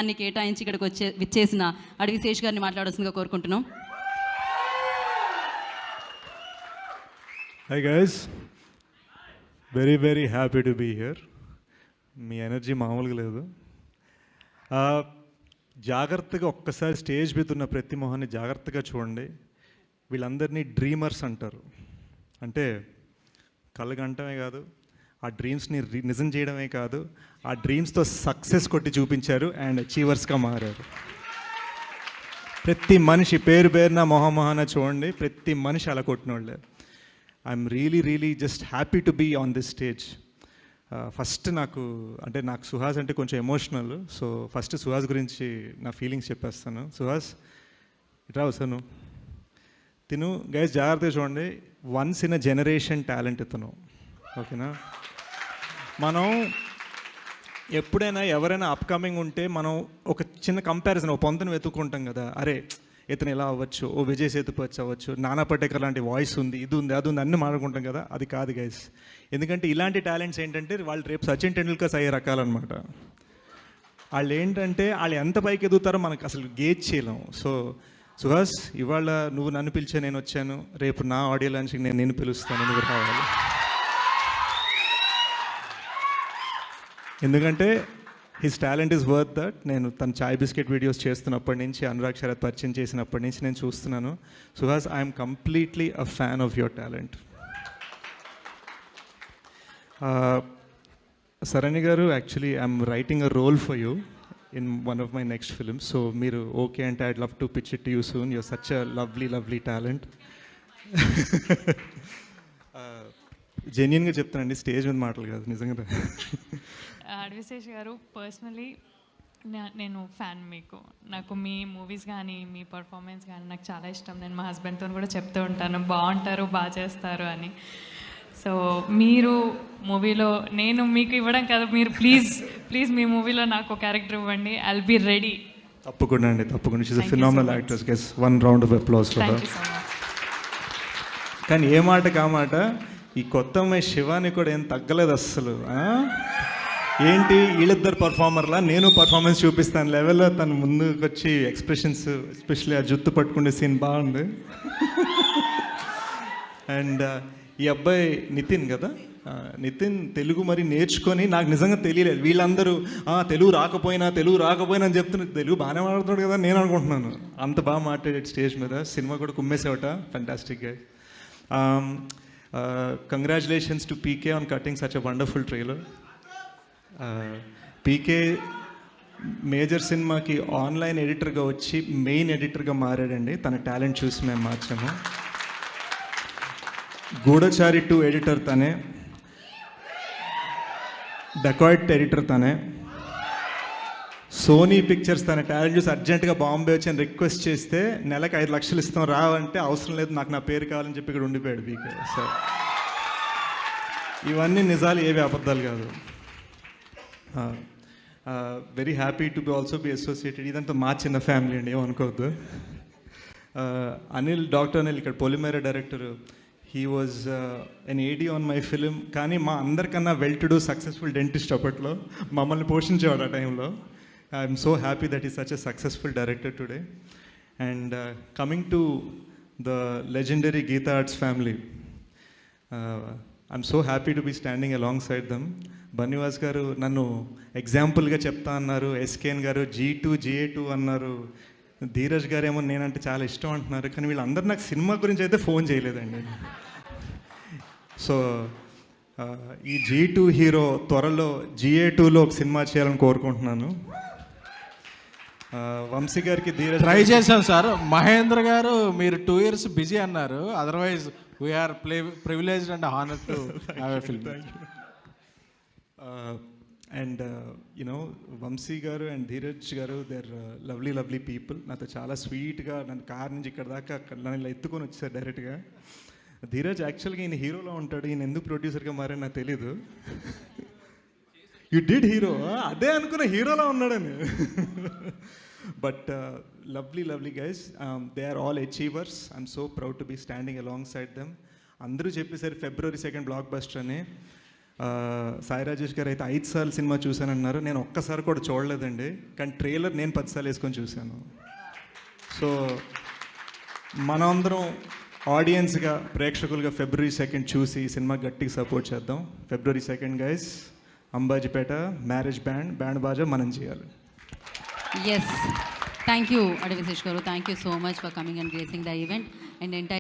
దాన్ని కేటాయించి ఇక్కడికి విచ్చేసిన అడవి శేష్ గారిని మాట్లాడాల్సిందిగా కోరుకుంటున్నాం. Hi guys, very happy to be here. Me energy మామూలుగా లేదు. జాగ్రత్తగా ఒక్కసారి స్టేజ్ మీద ఉన్న ప్రతి మొహాన్ని జాగ్రత్తగా చూడండి. వీళ్ళందరినీ డ్రీమర్స్ అంటారు. అంటే కళ్ళగంటమే కాదు, ఆ డ్రీమ్స్ని నిజం చేయడమే కాదు, ఆ డ్రీమ్స్తో సక్సెస్ కొట్టి చూపించారు అండ్ అచీవర్స్గా మారారు. ప్రతి మనిషి పేరున మొహమొహాన చూడండి, ప్రతి మనిషి అలా కొట్టిన వాళ్ళే. I'm really just happy to be on this stage. First నాకు సుహాస్ అంటే కొంచెం ఎమోషనల్. సో ఫస్ట్ సుహాస్ గురించి నా ఫీలింగ్స్ చెప్పేస్తాను. సుహాస్ ఇట్రా వస్తాను. తిను గైస్ జాగ్రత్తగా చూడండి, once in a generation talent ఇతను. ఓకేనా? మనం ఎప్పుడైనా ఎవరైనా అప్కమింగ్ ఉంటే మనం ఒక చిన్న కంపారిజన్, ఒక పొంతను వెతుక్కుంటాం కదా. అరే ఇతను ఎలా అవ్వచ్చు, ఓ విజయ్ సేతుపతి అవ్వచ్చు, నానా పటేకర్ లాంటి వాయిస్ ఉంది, ఇది ఉంది, అది ఉంది, అన్నీ మాట్లాడుకుంటాం కదా. అది కాదు గైస్. ఎందుకంటే ఇలాంటి టాలెంట్స్ ఏంటంటే వాళ్ళు రేపు సచిన్ టెండూల్కర్స్ అయ్యే రకాలన్నమాట. వాళ్ళు ఏంటంటే వాళ్ళు ఎంత పైకి ఎదుగుతారో మనకు అసలు గేజ్ చేయలేం. సో సుహాస్, ఇవాళ నువ్వు నన్ను పిలిచే నేను వచ్చాను, రేపు నా ఆడియో లాంచ్కి నేను పిలుస్తాను, నువ్వు రావాలి. ఎందుకంటే his talent is worth that. నేను తన చాయ్ బిస్కెట్ వీడియోస్ చేస్తున్నప్పటి నుంచి, అనురాగ్ శరత్ పరిచయం చేసినప్పటి నుంచి నేను చూస్తున్నాను. Suhas, I'm completely a fan of your talent. Sarani గారు, actually I'm writing a role for you in one of my next films. So మీరు ఓకే అంటే I'd love to pitch it to you soon. You're such a lovely talent. జెన్యున్గా చెప్తానండి, stage మీద మాటలు కాదు, నిజంగా. అడవిశేష్ గారు, పర్సనలీ నేను ఫ్యాన్ మీకు. నాకు మీ మూవీస్ కానీ మీ పర్ఫార్మెన్స్ కానీ నాకు చాలా ఇష్టం. నేను మా హస్బెండ్తో కూడా చెప్తూ ఉంటాను, బాగుంటారు, బాగా చేస్తారు అని. సో మీరు మూవీలో, నేను మీకు ఇవ్వడం కదా, మీరు ప్లీజ్ మీ మూవీలో నాకు క్యారెక్టర్ ఇవ్వండి. I'll be ready. తప్పకుండా అండి, తప్పకుండా. She's a phenomenal actress. Guess one round of applause for her. కానీ ఏ మాట కామాట, ఈ కొత్త అమ్మాయి శివాని కూడా ఏం తగ్గలేదు అస్సలు. ఏంటి వీళ్ళిద్దరు పర్ఫార్మర్లా, నేను పర్ఫార్మెన్స్ చూపిస్తాను లెవెల్లో తను ముందుకు వచ్చి ఎక్స్ప్రెషన్స్, ఎస్పెషల్లీ ఆ జుత్తు పట్టుకునే సీన్ బాగుంది. అండ్ ఈ అబ్బాయి నితిన్ కదా, నితిన్ తెలుగు మరి నేర్చుకొని, నాకు నిజంగా తెలియలేదు. వీళ్ళందరూ తెలుగు రాకపోయినా అని చెప్తున్నారు. తెలుగు బాగానే మాట్లాడుతున్నాడు కదా నేను అనుకుంటున్నాను. అంత బాగా మాట్లాడాడు స్టేజ్ మీద. సినిమా కూడా కుమ్మేసేవట. ఫెంటాస్టిక్గా. Congratulations to PK on cutting such a wonderful trailer. PK Major సినిమాకి ఆన్లైన్ ఎడిటర్గా వచ్చి మెయిన్ ఎడిటర్గా మారాడండి. తన టాలెంట్ చూసి మేము మార్చాము. గూఢచారి 2 ఎడిటర్ తనే, డకాయిట్ ఎడిటర్ తనే, సోనీ పిక్చర్స్ తన టాలెంట్ చూసి అర్జెంటుగా బాంబే వచ్చి అని రిక్వెస్ట్ చేస్తే నెలకు 5 లక్షలు ఇస్తాం రావంటే, అవసరం లేదు నాకు నా పేరు కావాలని చెప్పి ఇక్కడ ఉండిపోయాడు పీకే. సో ఇవన్నీ నిజాలు, ఏవి అబద్ధాలు కాదు. Very happy to be also be associated. ఇదంతా మా చిన్న ఫ్యామిలీ అండి, ఏమనుకోవద్దు. డాక్టర్ అనిల్ ఇక్కడ Polimera director. He was an AD on my film. కానీ మా అందరికన్నా well to do successful dentist అప్పట్లో, మమ్మల్ని పోషించేవాడు ఆ టైంలో. I'm so happy that is such a successful director today. And coming to the legendary Geetha Arts family, I'm so happy to be standing alongside them. Bunny Vas గారు నన్ను ఎగ్జాంపుల్గా చెప్తా అన్నారు, ఎస్కేఎన్ గారు G2 GA2 అన్నారు, ధీరజ్ గారు ఏమో నేనంటే చాలా ఇష్టం అంటున్నారు. కానీ వీళ్ళందరూ నాకు సినిమా గురించి అయితే ఫోన్ చేయలేదండి. సో ఈ G2 హీరో త్వరలో GA2లో ఒక సినిమా చేయాలని కోరుకుంటున్నాను. వంశీ గారికి ధీరజ్ ట్రై చేశాం సార్. మహేంద్ర గారు మీరు 2 years బిజీ అన్నారు, otherwise we're privileged and honoured to have a film. And you know Vamshi గారు అండ్ ధీరజ్ గారు, దే ఆర్ లవ్లీ పీపుల్. నాతో చాలా స్వీట్గా నన్ను కార్ నుంచి ఇక్కడ దాకా నన్ను ఇలా ఎత్తుకొని వచ్చారు డైరెక్ట్గా. ధీరజ్ యాక్చువల్గా ఈయన హీరోలో ఉంటాడు, ఈయన ఎందుకు ప్రొడ్యూసర్గా మారని నాకు తెలీదు. యూ డిడ్ హీరో, అదే అనుకున్న హీరోలో ఉన్నాడని. But lovely guys, they are all achievers. I'm so proud to be standing alongside them. అందరూ చెప్పేసారు February 2 బ్లాక్ బస్టర్ అని. సాయి రాజేష్ గారు అయితే 5 సార్లు సినిమా చూశానన్నారు. నేను ఒక్కసారి కూడా చూడలేదండి, కానీ ట్రైలర్ నేను 10 సార్లు వేసుకొని చూశాను. సో మనందరం ఆడియన్స్గా, ప్రేక్షకులుగా February 2 చూసి ఈ సినిమా గట్టిగా సపోర్ట్ చేద్దాం. February 2 guys, Ambajipeta marriage band బాజా మనం చేయాలి. ఎస్, థ్యాంక్ యూ అడవిశేష్ గారు. Thank you so much for coming and gracing the event and entire